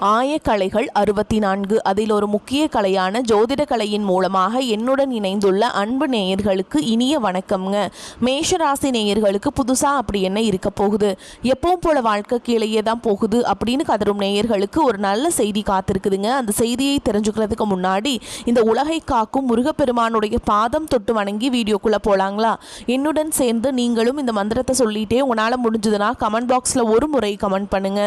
ஆயக்கலைகள் 64. அதில் ஒரு முக்கிய கலையான ஜோதிட கலையின் மூலமாக என்னுடன் இணைந்துள்ள அன்பு நேயர்களுக்கு இனிய வணக்கம்ங்க. மேஷராசி நேயர்களுக்கு புதுசாக அப்படி என்ன இருக்க போகுது, எப்பவும் போல வாழ்க்கை கீழேயே தான் போகுது அப்படின்னு கதரும் நேயர்களுக்கு ஒரு நல்ல செய்தி காத்திருக்குதுங்க. அந்த செய்தியை தெரிஞ்சுக்கிறதுக்கு முன்னாடி இந்த உலகை காக்கும் முருகப்பெருமானுடைய பாதம் தொட்டு வணங்கி வீடியோக்குள்ளே போகலாங்களா? என்னுடன் சேர்ந்து நீங்களும் இந்த மந்திரத்தை சொல்லிட்டே உங்களால் முடிஞ்சதுன்னா கமெண்ட் பாக்ஸில் ஒரு முறை கமெண்ட் பண்ணுங்க.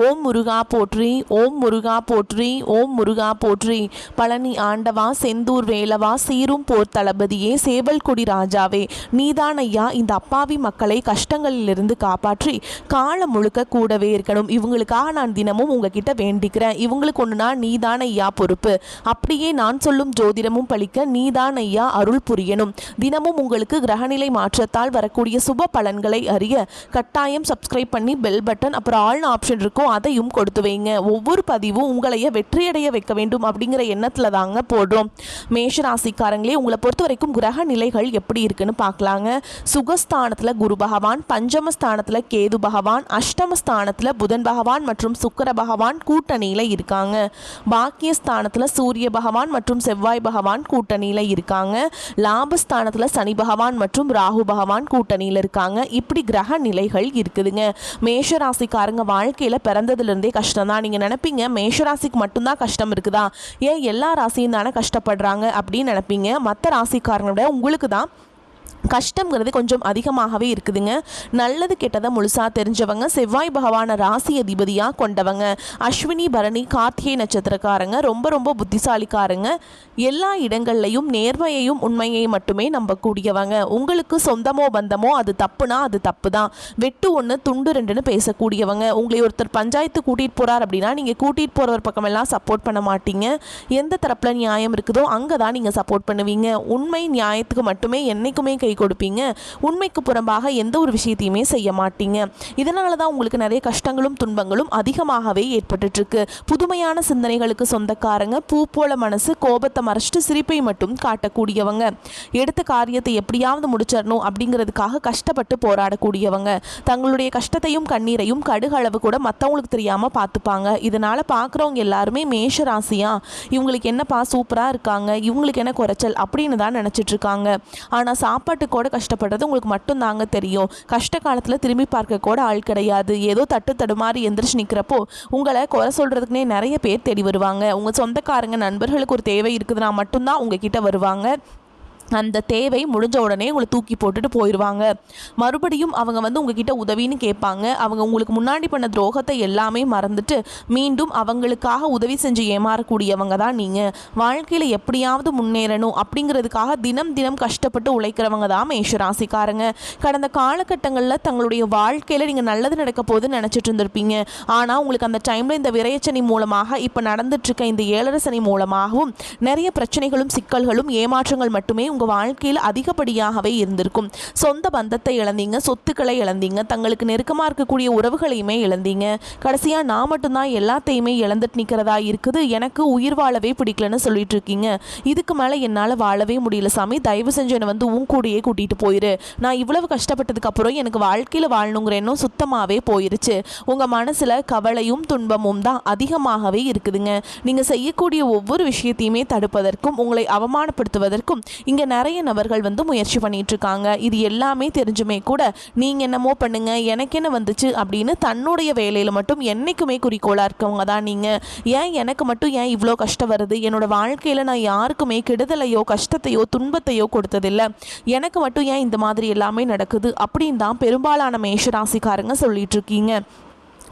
ஓம் முருகா போற்றி, ஓம் முருகா போற்றி, ஓம் முருகா போற்றி. பழனி ஆண்டவா, செந்தூர் வேலவா, சீரும் போர் தளபதியே, சேவல்குடி ராஜாவே, நீதான் ஐயா இந்த அப்பாவி மக்களை கஷ்டங்களிலிருந்து காப்பாற்றி காலம் முழுக்க கூடவே இருக்கணும். இவங்களுக்காக நான் தினமும் உங்ககிட்ட வேண்டிக்கிறேன். இவங்களுக்கு ஒன்றுனா நீதான் ஐயா பொறுப்பு. அப்படியே நான் சொல்லும் ஜோதிடமும் பழிக்க நீதான் ஐயா அருள் புரியணும். தினமும் உங்களுக்கு கிரகநிலை மாற்றத்தால் வரக்கூடிய சுப பலன்களை அறிய கட்டாயம் சப்ஸ்கிரைப் பண்ணி பெல் பட்டன் அப்புறம் ஆல் ஆப்ஷன் இருக்கும், அதையும் கொடுத்து வைங்க. ஒவ்வொரு பதிவும் உங்களைய வெற்றியடைய வைக்க வேண்டும் அப்படிங்கிற எண்ணத்தில் தாங்க போடுறோம். மேஷராசிக்காரங்களே, உங்களை பொறுத்த வரைக்கும் கிரக நிலைகள் எப்படி இருக்குன்னு பார்க்கலாங்க. சுகஸ்தானத்தில் குரு பகவான், பஞ்சமஸ்தானத்தில் கேது பகவான், அஷ்டமஸ்தானத்தில் புதன் பகவான் மற்றும் சுக்கிர பகவான் கூட்டணியில் இருக்காங்க. பாக்கியஸ்தானத்தில் சூரிய பகவான் மற்றும் செவ்வாய் பகவான் கூட்டணியில் இருக்காங்க. லாபஸ்தானத்தில் சனி பகவான் மற்றும் ராகு பகவான் கூட்டணியில் இருக்காங்க. இப்படி கிரக நிலைகள் இருக்குதுங்க. மேஷராசிக்காரங்க வாழ்க்கையில் பிறந்ததுலேருந்தே கஷ்டம் தான். நீங்கள் நினைப்பீங்க மேஷராசிக்கு மட்டும்தான் கஷ்டம் இருக்குதா, ஏன் எல்லா ராசியும் தானே கஷ்டப்படுறாங்க அப்படின்னு நினைப்பீங்க. மற்ற ராசிக்காரங்களோட உங்களுக்கு தான் கஷ்டங்கிறது கொஞ்சம் அதிகமாகவே இருக்குதுங்க. நல்லது கெட்டதை முழுசாக தெரிஞ்சவங்க, செவ்வாய் பகவான ராசி அதிபதியாக கொண்டவங்க, அஸ்வினி பரணி கார்த்திகை நட்சத்திரக்காரங்க ரொம்ப ரொம்ப புத்திசாலிக்காரங்க, எல்லா இடங்கள்லையும் நேர்மையையும் உண்மையையும் மட்டுமே நம்பக்கூடியவங்க. உங்களுக்கு சொந்தமோ பந்தமோ அது தப்புனா அது தப்பு தான், வெட்டு ஒன்று துண்டு ரெண்டுன்னு பேசக்கூடியவங்க. உங்களை ஒருத்தர் பஞ்சாயத்து கூட்டிகிட்டு போகிறார் அப்படின்னா நீங்கள் கூட்டிகிட்டு போகிறவர் பக்கமெல்லாம் சப்போர்ட் பண்ண மாட்டீங்க. எந்த தரப்பில் நியாயம் இருக்குதோ அங்கே தான் நீங்கள் சப்போர்ட் பண்ணுவீங்க. உண்மை நியாயத்துக்கு மட்டுமே என்றைக்குமே கை கொடுப்பீங்க. உண்மைக்கு புறம்பாக எந்த ஒரு விஷயத்தையுமே செய்ய மாட்டீங்க. இதனால தான் உங்களுக்கு நிறைய கஷ்டங்களும் துன்பங்களும் அதிகமாகவே ஏற்பட்டு இருக்கு. புதுமையான சிந்தனைகளுக்கு சொந்தக்காரங்க, பூ போல மனசு, கோபத்தை மறைச்சிட்டு சிரிப்பை மட்டும் காட்டக்கூடியவங்க, எடுத்த காரியத்தை எப்படியாவது முடிச்சிடணும் அப்படிங்கிறதுக்காக கஷ்டப்பட்டு போராடக்கூடியவங்க, தங்களுடைய கஷ்டத்தையும் கண்ணீரையும் கடுகளவு கூட மற்றவங்களுக்கு தெரியாம பார்த்துப்பாங்க. இதனால பார்க்குறவங்க எல்லாருமே மேஷ ராசியா, இவங்களுக்கு என்னப்பா சூப்பரா இருக்காங்க, இவங்களுக்கு என்ன குறைச்சல் அப்படின்னு தான் நினைச்சிட்டு இருக்காங்க. ஆனால் சாப்பாட்டு கூட கஷ்டப்படுறது உங்களுக்கு மட்டும் தாங்க தெரியும். கஷ்ட காலத்தில் திரும்பி பார்க்க கூட ஆள் கிடையாது. ஏதோ தட்டு தடுமாறி எந்திரிச்சு நிற்கிறப்போ உங்களை குறை சொல்கிறதுக்குனே நிறைய பேர் தேடி வருவாங்க. உங்கள் சொந்தக்காரங்க நண்பர்களுக்கு ஒரு தேவை இருக்குதுன்னா மட்டும்தான் உங்ககிட்ட வருவாங்க. அந்த தேவை முடிஞ்ச உடனே உங்களை தூக்கி போட்டுட்டு போயிடுவாங்க. மறுபடியும் அவங்க உங்ககிட்ட உதவின்னு கேட்பாங்க. அவங்க உங்களுக்கு முன்னாடி பண்ண துரோகத்தை எல்லாமே மறந்துட்டு மீண்டும் அவங்களுக்காக உதவி செஞ்சு ஏமாறக்கூடியவங்க தான் நீங்கள். வாழ்க்கையில் எப்படியாவது முன்னேறணும் அப்படிங்கிறதுக்காக தினம் தினம் கஷ்டப்பட்டு உழைக்கிறவங்க தான் மேஷராசிக்காரங்க. கடந்த காலகட்டங்களில் தங்களுடைய வாழ்க்கையில் நீங்கள் நல்லது நடக்க போகுதுன்னு நினச்சிட்டு இருந்திருப்பீங்க. ஆனால் உங்களுக்கு அந்த டைமில் இந்த விரயச்சனி மூலமாக இப்போ நடந்துட்டுருக்க இந்த ஏழரை சனி மூலமாகவும் நிறைய பிரச்சனைகளும் சிக்கல்களும் ஏமாற்றங்கள் மட்டுமே உங்கள் வாழ்க்கையில் அதிகப்படியாகவே இருந்திருக்கும். சொந்த பந்தத்தை இழந்தீங்க, சொத்துக்களை இழந்தீங்க, தங்களுக்கு நெருக்கமாக இருக்கக்கூடிய உறவுகளையுமே இழந்தீங்க. கடைசியாக நான் மட்டும்தான் எல்லாத்தையுமே இழந்துட்டு நிற்கிறதா இருக்குது, எனக்கு உயிர் வாழவே பிடிக்கலன்னு சொல்லிட்டு இருக்கீங்க. இதுக்கு மேலே என்னால் வாழவே முடியல சாமி, தயவு செஞ்சு என்னை உன் கூடயே கூட்டிகிட்டு போயிரு. நான் இவ்வளவு கஷ்டப்பட்டதுக்கு அப்புறம் எனக்கு வாழ்க்கையில் வாழணுங்கிற எண்ணம் சுத்தமாகவே போயிருச்சு. உங்கள் மனசில் கவலையும் துன்பமும் தான் அதிகமாகவே இருக்குதுங்க. நீங்கள் செய்யக்கூடிய ஒவ்வொரு விஷயத்தையுமே தடுப்பதற்கும் உங்களை அவமானப்படுத்துவதற்கும் இங்கே நிறைய நபர்கள் முயற்சி பண்ணிட்டு இருக்காங்க. இது எல்லாமே தெரிஞ்சுமே கூட நீங்க என்னமோ பண்ணுங்க, எனக்கு என்ன வந்துச்சு அப்படின்னு தன்னுடைய வேலையில மட்டும் என்னைக்குமே குறிக்கோளா இருக்கவங்க தான் நீங்க. ஏன் எனக்கு மட்டும் ஏன் இவ்வளோ கஷ்டம் வருது, என்னோட வாழ்க்கையில நான் யாருக்குமே கெடுதலையோ கஷ்டத்தையோ துன்பத்தையோ கொடுத்ததில்லை, எனக்கு மட்டும் ஏன் இந்த மாதிரி எல்லாமே நடக்குது அப்படின்னு தான் பெரும்பாலான மேஷராசிக்காரங்க சொல்லிட்டு இருக்கீங்க.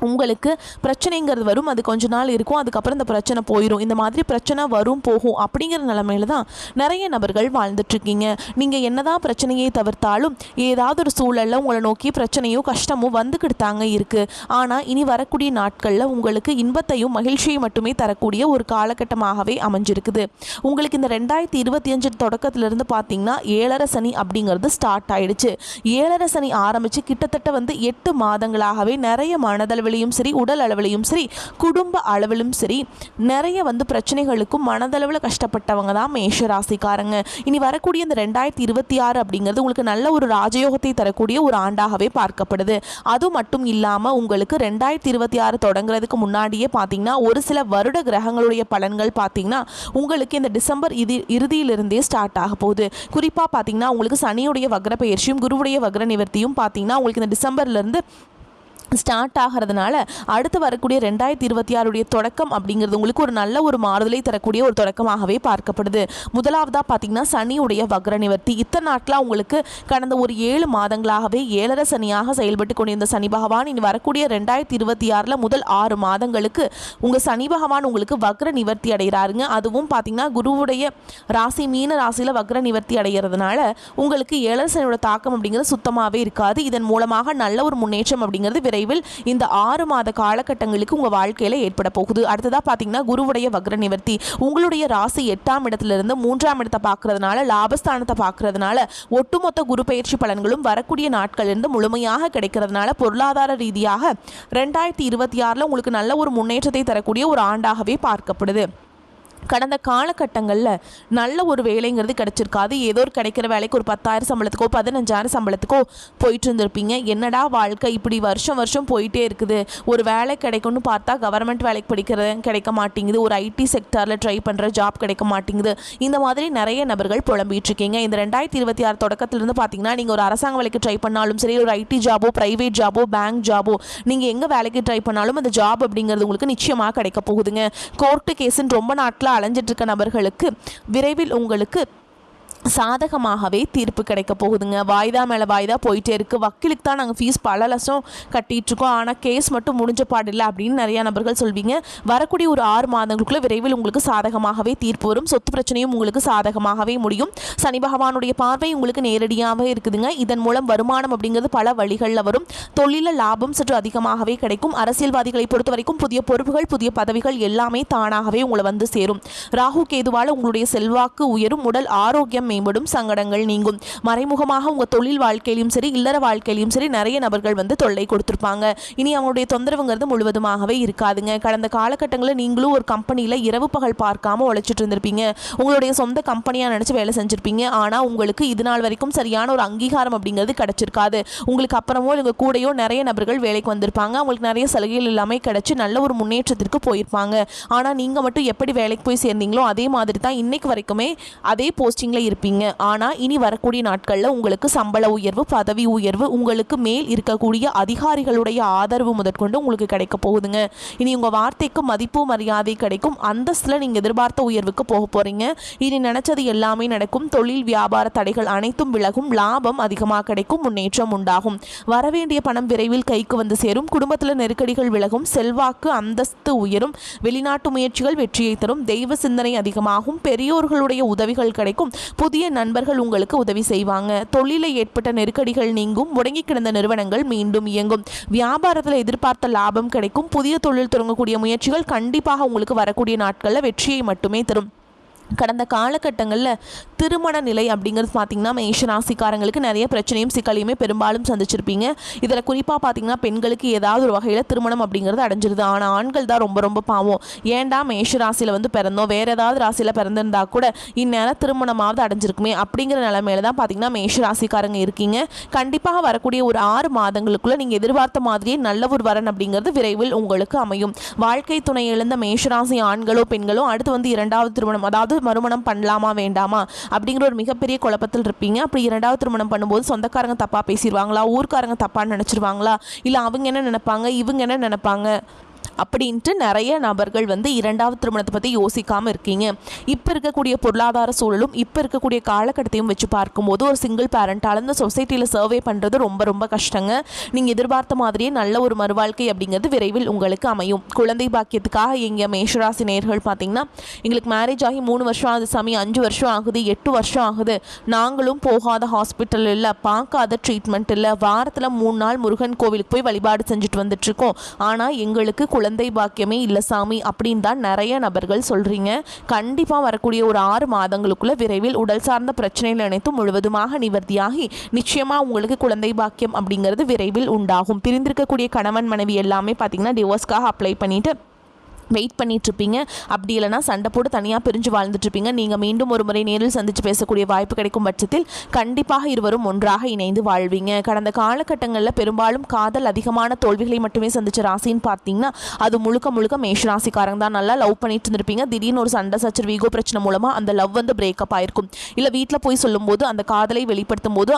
உங்களுக்கு பிரச்சனைங்கிறது வரும், அது கொஞ்ச நாள் இருக்கும், அதுக்கப்புறம் இந்த பிரச்சனை போயிடும். இந்த மாதிரி பிரச்சனை வரும் போகும் அப்படிங்கிற நிலைமையில தான் நிறைய நபர்கள் வாழ்ந்துட்டுருக்கீங்க. நீங்கள் என்னதான் பிரச்சனையை தவிர்த்தாலும் ஏதாவது ஒரு சூழலில் உங்களை நோக்கி பிரச்சனையோ கஷ்டமோ வந்துக்கிட்டாங்க இருக்குது. ஆனால் இனி வரக்கூடிய நாட்களில் உங்களுக்கு இன்பத்தையும் மகிழ்ச்சியும் மட்டுமே தரக்கூடிய ஒரு காலகட்டமாகவே அமைஞ்சிருக்குது. உங்களுக்கு இந்த 2025 தொடக்கத்திலிருந்து பார்த்தீங்கன்னா ஏழரை சனி அப்படிங்கிறது ஸ்டார்ட் ஆயிடுச்சு. ஏழரை சனி ஆரம்பித்து கிட்டத்தட்ட 8 மாதங்களாகவே நிறைய மனதளவில் அளவிலையும் சரி, உடல் அளவிலையும் சரி, குடும்ப அளவிலும் சரி நிறைய வந்து பிரச்சனைகளுக்கும் மனதளவில் கஷ்டப்பட்டவங்க தான் மேஷ ராசிக்காரங்க. இனி வரக்கூடிய இந்த 2026 அப்படிங்கிறது உங்களுக்கு நல்ல ஒரு ராஜயோகத்தை தரக்கூடிய ஒரு ஆண்டாகவே பார்க்கப்படுது. அது மட்டும் இல்லாமல் உங்களுக்கு 2026 தொடங்குறதுக்கு முன்னாடியே பார்த்தீங்கன்னா ஒரு சில வருட கிரகங்களுடைய பலன்கள் பார்த்தீங்கன்னா உங்களுக்கு இந்த டிசம்பர் இறுதியிலிருந்தே ஸ்டார்ட் ஆக போகுது. குறிப்பாக பார்த்தீங்கன்னா உங்களுக்கு சனியுடைய வக்ர பெயர்ச்சியும் குருவுடைய வக்ர நிவர்த்தியும் பார்த்தீங்கன்னா உங்களுக்கு இந்த டிசம்பர்லேருந்து ஸ்டார்ட் ஆகிறதுனால அடுத்து வரக்கூடிய 2026 தொடக்கம் அப்படிங்கிறது உங்களுக்கு ஒரு நல்ல ஒரு மாறுதலை தரக்கூடிய ஒரு தொடக்கமாகவே பார்க்கப்படுது. முதலாவதாக பார்த்தீங்கன்னா சனியுடைய வக்ர நிவர்த்தி. இத்தனை நாட்களாக உங்களுக்கு கடந்த ஒரு 7 மாதங்களாகவே 7.5 சனியாக செயல்பட்டு கொண்டிருந்த சனி பகவான் இனி வரக்கூடிய 2026 முதல் 6 மாதங்களுக்கு உங்கள் சனி பகவான் உங்களுக்கு வக்ர நிவர்த்தி அடைகிறாருங்க. அதுவும் பார்த்தீங்கன்னா குருவுடைய ராசி மீன ராசியில் வக்ர நிவர்த்தி அடைகிறதுனால உங்களுக்கு 7.5 சனியோட தாக்கம் அப்படிங்கிறது சுத்தமாகவே இருக்காது. இதன் மூலமாக நல்ல ஒரு முன்னேற்றம் அப்படிங்கிறது இந்த 6 மாத காலகட்டங்களுக்கு உங்க வாழ்க்கையில ஏற்பட போகுது. அடுத்ததா பாத்தீங்கன்னா குருவுடைய வக்ர நிவர்த்தி உங்களுடைய ராசி 8ஆம் இடத்திலிருந்து 3ஆம் இடத்தை பார்க்கறதுனால, லாபஸ்தானத்தை பார்க்கறதுனால ஒட்டுமொத்த குரு பயிற்சி பலன்களும் வரக்கூடிய நாட்களிலிருந்து முழுமையாக கிடைக்கிறதுனால பொருளாதார ரீதியாக 2026 உங்களுக்கு நல்ல ஒரு முன்னேற்றத்தை தரக்கூடிய ஒரு ஆண்டாகவே பார்க்கப்படுது. கடந்த காலகட்டங்களில் நல்ல ஒரு வேலைங்கிறது கிடச்சிருக்காது. ஏதோ ஒரு கிடைக்கிற வேலைக்கு ஒரு 10,000 சம்பளத்துக்கோ 15,000 சம்பளத்துக்கோ போயிட்டு இருந்திருப்பீங்க. என்னடா வாழ்க்கை இப்படி வருஷம் வருஷம் போயிட்டே இருக்குது, ஒரு வேலை கிடைக்கும்னு பார்த்தா கவர்மெண்ட் வேலைக்கு கிடைக்க மாட்டேங்குது, ஒரு ஐடி செக்டரில் ட்ரை பண்ணுற ஜாப் கிடைக்க மாட்டேங்குது. இந்த மாதிரி நிறைய நபர்கள் புலம்பிட்டு இருக்கீங்க. இந்த 2026 தொடக்கத்திலிருந்து பார்த்தீங்கன்னா நீங்கள் ஒரு அரசாங்க வேலைக்கு ட்ரை பண்ணாலும் சரி, ஒரு ஐடி ஜாபோ, ப்ரைவேட் ஜாபோ, பேங்க் ஜாபோ, நீங்கள் எங்கே வேலைக்கு ட்ரை பண்ணாலும் அந்த ஜாப் அப்படிங்கிறது உங்களுக்கு நிச்சயமாக கிடைக்க போகுதுங்க. கோர்ட்டு கேஸுன்னு ரொம்ப நாட்களாக அலைஞ்சிட்டு இருக்க நபர்களுக்கு விரைவில் உங்களுக்கு சாதகமாகவே தீர்ப்பு கிடைக்க போகுதுங்க. வாய்தா மேலே வாய்தா போயிட்டே இருக்குது. வக்கீலுக்கு தான் நாங்கள் ஃபீஸ் பல லட்சம் கட்டிகிட்ருக்கோம், ஆனால் கேஸ் மட்டும் முடிஞ்ச பாடில்லை அப்படின்னு நிறையா நபர்கள் சொல்வீங்க. வரக்கூடிய ஒரு 6 மாதங்களுக்குள்ளே விரைவில் உங்களுக்கு சாதகமாகவே தீர்ப்பு வரும். சொத்து பிரச்சனையும் உங்களுக்கு சாதகமாகவே முடியும். சனி பகவானுடைய பார்வை உங்களுக்கு நேரடியாகவே இருக்குதுங்க. இதன் மூலம் வருமானம் அப்படிங்கிறது பல வழிகளில் வரும். தொழில லாபம் சற்று அதிகமாகவே கிடைக்கும். அரசியல்வாதிகளை பொறுத்த வரைக்கும் புதிய பொறுப்புகள், புதிய பதவிகள் எல்லாமே தானாகவே உங்களை வந்து சேரும். ராகு கேதுவால் உங்களுடைய செல்வாக்கு உயரும். உடல் ஆரோக்கியம் மேம்படும். சங்கடங்கள் நீங்கும். மறைமுகமாக உங்க தொழில் வாழ்க்கையிலும் சரி, இல்லற வாழ்க்கையிலும் சரி நிறைய நபர்கள் வந்து தொல்லை கொடுத்திருப்பாங்க. இனி அவங்களுடைய தொந்தரவுங்கிறது முழுவதுமாகவே இருக்காதுங்க. கடந்த காலகட்டங்களில் நீங்களும் ஒரு கம்பெனியில் இரவு பகல் பார்க்காம உழைச்சிட்டு இருந்திருப்பீங்க. உங்களுடைய சொந்த கம்பெனியாக நினச்சி வேலை செஞ்சுருப்பீங்க. ஆனால் உங்களுக்கு இது நாள் வரைக்கும் சரியான ஒரு அங்கீகாரம் அப்படிங்கிறது கிடைச்சிருக்காது. உங்களுக்கு அப்புறமோ உங்கள் கூடையோ நிறைய நபர்கள் வேலைக்கு வந்திருப்பாங்க. அவங்களுக்கு நிறைய சலுகைகள் எல்லாமே கிடைச்சி நல்ல ஒரு முன்னேற்றத்திற்கு போயிருப்பாங்க. ஆனால் நீங்கள் மட்டும் எப்படி வேலைக்கு போய் சேர்ந்தீங்களோ அதே மாதிரி தான் இன்னைக்கு வரைக்குமே அதே போஸ்டிங்கில் இருப்பீங்க. ஆனால் இனி வரக்கூடிய நாட்களில் உங்களுக்கு சம்பள உயர்வு, பதவி உயர்வு, உங்களுக்கு மேல் இருக்கக்கூடிய அதிகாரிகளுடைய ஆதரவு முதற்கொண்டு உங்களுக்கு கிடைக்க போகுதுங்க. இனி உங்கள் வார்த்தைக்கு மதிப்பு மரியாதை கிடைக்கும். அந்தஸ்தில் நீங்கள் எதிர்பார்த்த உயர்வுக்கு போக போகிறீங்க. இனி நினைச்சது எல்லாமே நடக்கும். தொழில் வியாபார தடைகள் அனைத்தும் விலகும். லாபம் அதிகமாக கிடைக்கும். முன்னேற்றம் உண்டாகும். வரவேண்டிய பணம் விரைவில் கைக்கு வந்து சேரும். குடும்பத்தில் நெருக்கடிகள் விலகும். செல்வாக்கு அந்தஸ்து உயரும். வெளிநாட்டு முயற்சிகள் வெற்றியை தரும். தெய்வ சிந்தனை அதிகமாகும். பெரியோர்களுடைய உதவிகள் கிடைக்கும். புதிய நண்பர்கள் உங்களுக்கு உதவி செய்வாங்க. தொழிலில் ஏற்பட்ட நெருக்கடிகள் நீங்கும். முடங்கி கிடந்த நிறுவனங்கள் மீண்டும் இயங்கும். வியாபாரத்தில் எதிர்பார்த்த லாபம் கிடைக்கும். புதிய தொழில் தொடங்கக்கூடிய முயற்சிகள் கண்டிப்பாக உங்களுக்கு வரக்கூடிய நாட்களில் வெற்றியை மட்டுமே தரும். கடந்த காலகட்டங்களில் திருமண நிலை அப்படிங்கிறது பார்த்தீங்கன்னா மேஷராசிக்காரங்களுக்கு நிறைய பிரச்சனையும் சிக்கலையுமே பெரும்பாலும் சந்திச்சிருப்பீங்க. இதில் குறிப்பாக பார்த்தீங்கன்னா பெண்களுக்கு ஏதாவது ஒரு வகையில் திருமணம் அப்படிங்கிறது அடைஞ்சிருது. ஆனால் ஆண்கள் தான் ரொம்ப ரொம்ப பாவம். ஏன்டா மேஷராசியில் வந்து பிறந்தோம், வேறு ஏதாவது ராசியில் பிறந்திருந்தா கூட இந்நேரம் திருமணமாவது அடைஞ்சிருக்குமே அப்படிங்கிற நிலைமையில தான் பார்த்தீங்கன்னா மேஷராசிக்காரங்க இருக்கீங்க. கண்டிப்பாக வரக்கூடிய ஒரு 6 மாதங்களுக்குள்ளே நீங்கள் எதிர்பார்த்த மாதிரியே நல்ல ஒரு வரன் அப்படிங்கிறது விரைவில் உங்களுக்கு அமையும். வாழ்க்கை துணை இழந்த மேஷராசி ஆண்களோ பெண்களோ அடுத்து வந்து 2வது திருமணம், அதாவது மறுமணம் பண்ணலாமா வேண்டாமா அப்படிங்கிற ஒரு மிகப்பெரிய குழப்பத்தில் இருப்பீங்க. அப்படி 2வது திருமணம் பண்ணும்போது சொந்தக்காரங்க தப்பாக பேசிடுவாங்களா, ஊர்க்காரங்க தப்பாக நினச்சிருவாங்களா, இல்லை அவங்க என்ன நினைப்பாங்க, இவங்க என்ன நினைப்பாங்க அப்படின்ட்டு நிறைய நபர்கள் வந்து 2வது திருமணத்தை பற்றி யோசிக்காமல் இருக்கீங்க. இப்போ இருக்கக்கூடிய பொருளாதார சூழலும் இப்போ இருக்கக்கூடிய காலகட்டத்தையும் வச்சு பார்க்கும்போது ஒரு சிங்கிள் பேரண்டால் இந்த சொசைட்டியில் சர்வே பண்ணுறது ரொம்ப ரொம்ப கஷ்டங்க. நீங்கள் எதிர்பார்த்த மாதிரியே நல்ல ஒரு மறுவாழ்க்கை அப்படிங்கிறது விரைவில் உங்களுக்கு அமையும். குழந்தை பாக்கியத்துக்காக எங்கள் மேஷராசி நேயர்கள் பார்த்தீங்கன்னா எங்களுக்கு மேரேஜ் ஆகி 3 வருஷம் ஆகுது சாமி, 5 வருஷம் ஆகுது, 8 வருஷம் ஆகுது, நாங்களும் போகாத ஹாஸ்பிட்டல் இல்லை, பார்க்காத ட்ரீட்மெண்ட் இல்லை, வாரத்தில் 3 நாள் முருகன் கோவிலுக்கு போய் வழிபாடு செஞ்சுட்டு வந்துட்டுருக்கோம், ஆனால் எங்களுக்கு குழந்தை பாக்கியமே இல்லை சாமி அப்படின்னு தான் நிறைய நபர்கள் சொல்கிறீங்க. கண்டிப்பாக வரக்கூடிய ஒரு 6 மாதங்களுக்குள்ள விரைவில் உடல் சார்ந்த பிரச்சனைகள் அனைத்தும் முழுவதுமாக நிவர்த்தியாகி நிச்சயமாக உங்களுக்கு குழந்தை பாக்கியம் அப்படிங்கிறது விரைவில் உண்டாகும். பிரிந்திருக்கக்கூடிய கணவன் மனைவி எல்லாமே பார்த்தீங்கன்னா டிவோர்ஸ்க்காக அப்ளை பண்ணிட்டு வெயிட் பண்ணிகிட்ருப்பீங்க. அப்படி இல்லைனா சண்டை போட்டு தனியாக பிரிஞ்சு வாழ்ந்துட்டுருப்பீங்க. நீங்கள் மீண்டும் ஒரு முறை நேரில் சந்தித்து பேசக்கூடிய வாய்ப்பு கிடைக்கும் பட்சத்தில் கண்டிப்பாக இருவரும் ஒன்றாக இணைந்து வாழ்வீங்க. கடந்த காலகட்டங்களில் பெரும்பாலும் காதல் அதிகமான தோல்விகளை மட்டுமே சந்தித்த ராசின்னு பார்த்தீங்கன்னா அது முழுக்க முழுக்க மேஷ ராசிக்காரங்க தான். நல்லா லவ் பண்ணிட்டு இருந்திருப்பீங்க. திடீர்னு ஒரு சண்டை சச்சரவு ஈகோ பிரச்சனை மூலமாக அந்த லவ் பிரேக்கப் ஆயிருக்கும். இல்லை வீட்டில் போய் சொல்லும்போது அந்த காதலை வெளிப்படுத்தும் போது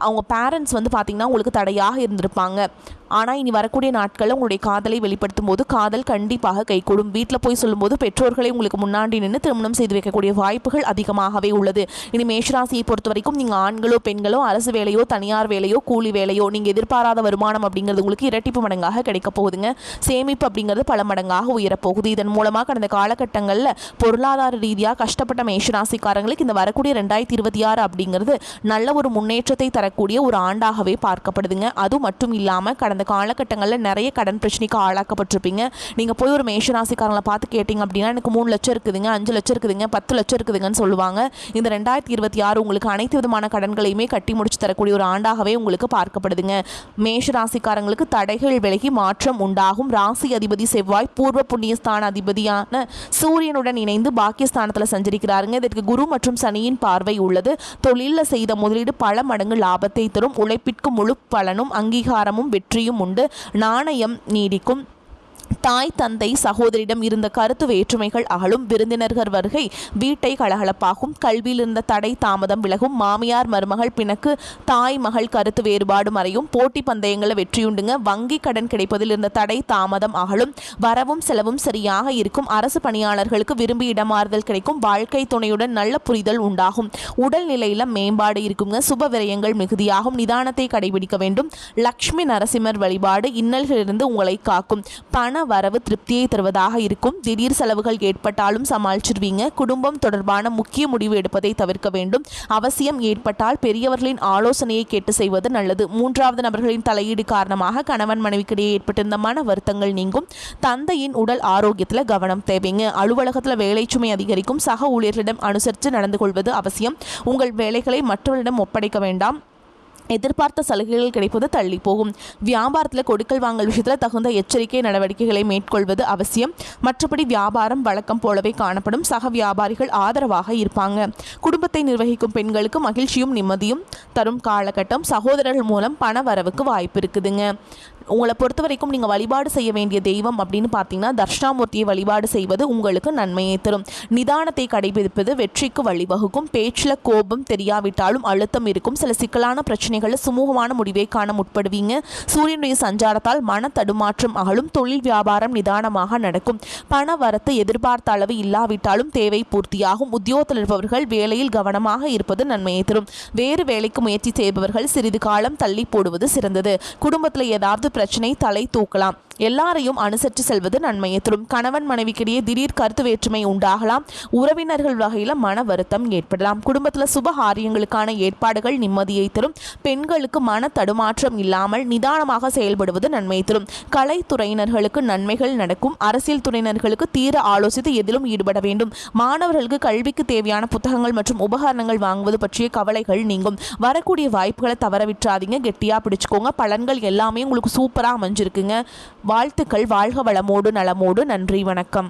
அவங்க பேரண்ட்ஸ் பார்த்தீங்கன்னா உங்களுக்கு தடையாக இருந்திருப்பாங்க. ஆனால் இனி வரக்கூடிய நாட்களில் உங்களுடைய காதலை வெளிப்படுத்தும் போது காதல் கண்டிப்பாக கைகூடும். வீட்டில் போய் சொல்லும்போது பெற்றோர்களை உங்களுக்கு முன்னாடி நின்று திருமணம் செய்து வைக்கக்கூடிய வாய்ப்புகள் அதிகமாகவே உள்ளது. இனி மேஷராசியை பொறுத்த வரைக்கும் நீங்கள் ஆண்களோ பெண்களோ அரசு வேலையோ தனியார் வேலையோ கூலி வேலையோ நீங்கள் எதிர்பாராத வருமானம் அப்படிங்கிறது உங்களுக்கு இரட்டிப்பு மடங்காக கிடைக்க போகுதுங்க. சேமிப்பு அப்படிங்கிறது பல மடங்காக உயரப்போகுது. இதன் மூலமாக கடந்த காலகட்டங்களில் பொருளாதார ரீதியாக கஷ்டப்பட்ட மேஷராசிக்காரங்களுக்கு இந்த வரக்கூடிய 2026 அப்படிங்கிறது நல்ல ஒரு முன்னேற்றத்தை தரக்கூடிய ஒரு ஆண்டாகவே பார்க்கப்படுதுங்க. அது மட்டும் இல்லாமல் கடந்த காலகட்டங்களில் நிறைய கடன் பிரச்சனைக்கு ஆளாக்கப்பட்டிருப்பீங்க. நீங்கள் போய் ஒரு மேஷராசிக்காரங்களை பார்த்து கேட்டிங்க அப்படின்னா எனக்கு 3 லட்சம் இருக்குதுங்க, 5 லட்சம் இருக்குதுங்க, 10 லட்சம் இருக்குதுங்கன்னு சொல்லுவாங்க. இந்த 2026 உங்களுக்கு அனைத்து விதமான கடன்களையுமே கட்டி முடிச்சு தரக்கூடிய ஒரு ஆண்டாகவே உங்களுக்கு பார்க்கப்படுதுங்க. மேஷராசிக்காரங்களுக்கு தடைகள் விலகி மாற்றம் உண்டாகும். ராசி அதிபதி செவ்வாய் பூர்வ புண்ணியஸ்தான அதிபதியான சூரியனுடன் இணைந்து பாக்கியஸ்தானத்தில் சஞ்சரிக்கிறாருங்க. இதற்கு குரு மற்றும் சனியின் பார்வை உள்ளது. தொழிலில் செய்த முதலீடு பல மடங்கு லாபத்தை தரும். உழைப்பிற்கு முழு பலனும் அங்கீகாரமும் வெற்றியும் உண்டு. நாணயம் நீடிக்கும். தாய் தந்தை சகோதரிடம் இருந்த கருத்து வேற்றுமைகள் அகலும். விருந்தினர்கள் வருகை வீட்டை கலகலப்பாகும். கல்வியில் இருந்த தடை தாமதம் விலகும். மாமியார் மருமகள் பிணக்கு தாய் மகள் கருத்து வேறுபாடு மறையும். போட்டி பந்தயங்களில் வெற்றியுண்டுங்க. வங்கி கடன் கிடைப்பதில் இருந்த தடை தாமதம் அகலும். வரவும் செலவும் சரியாக இருக்கும். அரசு பணியாளர்களுக்கு விரும்பி இடமாறுதல் கிடைக்கும். வாழ்க்கை துணையுடன் நல்ல புரிதல் உண்டாகும். உடல்நிலையில் மேம்பாடு இருக்குங்க. சுப விரயங்கள் மிகுதியாகும். நிதானத்தை கடைபிடிக்க வேண்டும். லக்ஷ்மி நரசிம்மர் வழிபாடு இன்னல்களிலிருந்து உங்களை காக்கும். பண வரவு திருப்தியை தருவதாக இருக்கும். திடீர் செலவுகள் ஏற்பட்டாலும் சமாளிச்சிருவீங்க. குடும்பம் தொடர்பான முக்கிய முடிவு எடுப்பதை தவிர்க்க வேண்டும். அவசியம் ஏற்பட்டால் பெரியவர்களின் ஆலோசனையை கேட்டு செய்வது நல்லது. 3வது நபர்களின் தலையீடு காரணமாக கணவன் மனைவிக்கிடையே ஏற்பட்டிருந்த மன வருத்தங்கள் நீங்கும். தந்தையின் உடல் ஆரோக்கியத்தில் கவனம் தேவைங்க. அலுவலகத்தில் வேலை சுமை அதிகரிக்கும். சக ஊழியர்களிடம் அனுசரித்து நடந்து கொள்வது அவசியம். உங்கள் வேலைகளை மற்றவர்களிடம் ஒப்படைக்க வேண்டாம். எதிர்பார்த்த சலுகைகள் கிடைப்பது தள்ளி போகும். வியாபாரத்தில் கொடுக்கல் வாங்கல் விஷயத்தில் தகுந்த எச்சரிக்கை நடவடிக்கைகளை மேற்கொள்வது அவசியம். மற்றபடி வியாபாரம் வழக்கம் போலவே காணப்படும். சக வியாபாரிகள் ஆதரவாக இருப்பாங்க. குடும்பத்தை நிர்வகிக்கும் பெண்களுக்கு மகிழ்ச்சியும் நிம்மதியும் தரும் காலகட்டம். சகோதரர்கள் மூலம் பண வரவுக்கு வாய்ப்பு இருக்குதுங்க. உங்களை பொறுத்த வரைக்கும் நீங்கள் வழிபாடு செய்ய வேண்டிய தெய்வம் அப்படின்னு பார்த்தீங்கன்னா தர்ஷனாமூர்த்தியை வழிபாடு செய்வது உங்களுக்கு நன்மையை தரும். நிதானத்தை கடைபிடிப்பது வெற்றிக்கு வழிவகுக்கும். பேச்சில் கோபம் தெரியாவிட்டாலும் அழுத்தம் இருக்கும். சில சிக்கலான பிரச்சனைகளில் சுமூகமான முடிவை காண முற்படுவீங்க. சூரியனுடைய சஞ்சாரத்தால் மன தடுமாற்றம் அகலும். தொழில் வியாபாரம் நிதானமாக நடக்கும். பண வரத்து எதிர்பார்த்த அளவு இல்லாவிட்டாலும் தேவை பூர்த்தியாகும். உத்தியோகத்தில் இருப்பவர்கள் வேலையில் கவனமாக இருப்பது நன்மையை தரும். வேறு வேலைக்கு முயற்சி செய்பவர்கள் சிறிது காலம் தள்ளி போடுவது சிறந்தது. குடும்பத்தில் ஏதாவது பிரச்சனை தலை தூக்கலாம். எல்லாரையும் அனுசரித்து செல்வது நன்மையை தரும். கணவன் மனைவிக்கிடையே திடீர் கருத்து வேற்றுமை உண்டாகலாம். உறவினர்கள் வகையில் மன வருத்தம் ஏற்படலாம். குடும்பத்தில் சுப காரியங்களுக்கான ஏற்பாடுகள் நிம்மதியை தரும். பெண்களுக்கு மன தடுமாற்றம் இல்லாமல் நிதானமாக செயல்படுவது நன்மை தரும். கலைத்துறையினர்களுக்கு நன்மைகள் நடக்கும். அரசியல் துறையினர்களுக்கு தீர ஆலோசித்து எதிலும் ஈடுபட வேண்டும். மாணவர்களுக்கு கல்விக்கு தேவையான புத்தகங்கள் மற்றும் உபகரணங்கள் வாங்குவது பற்றிய கவலைகள் நீங்கும். வரக்கூடிய வாய்ப்புகளை தவறவிட்டுறாதீங்க. கெட்டியாக பிடிச்சுக்கோங்க. பலன்கள் எல்லாமே உங்களுக்கு சூப்பராக அமைஞ்சிருக்குங்க. வாழ்த்துக்கள். வாழ்க வளமோடு நலமோடு. நன்றி, வணக்கம்.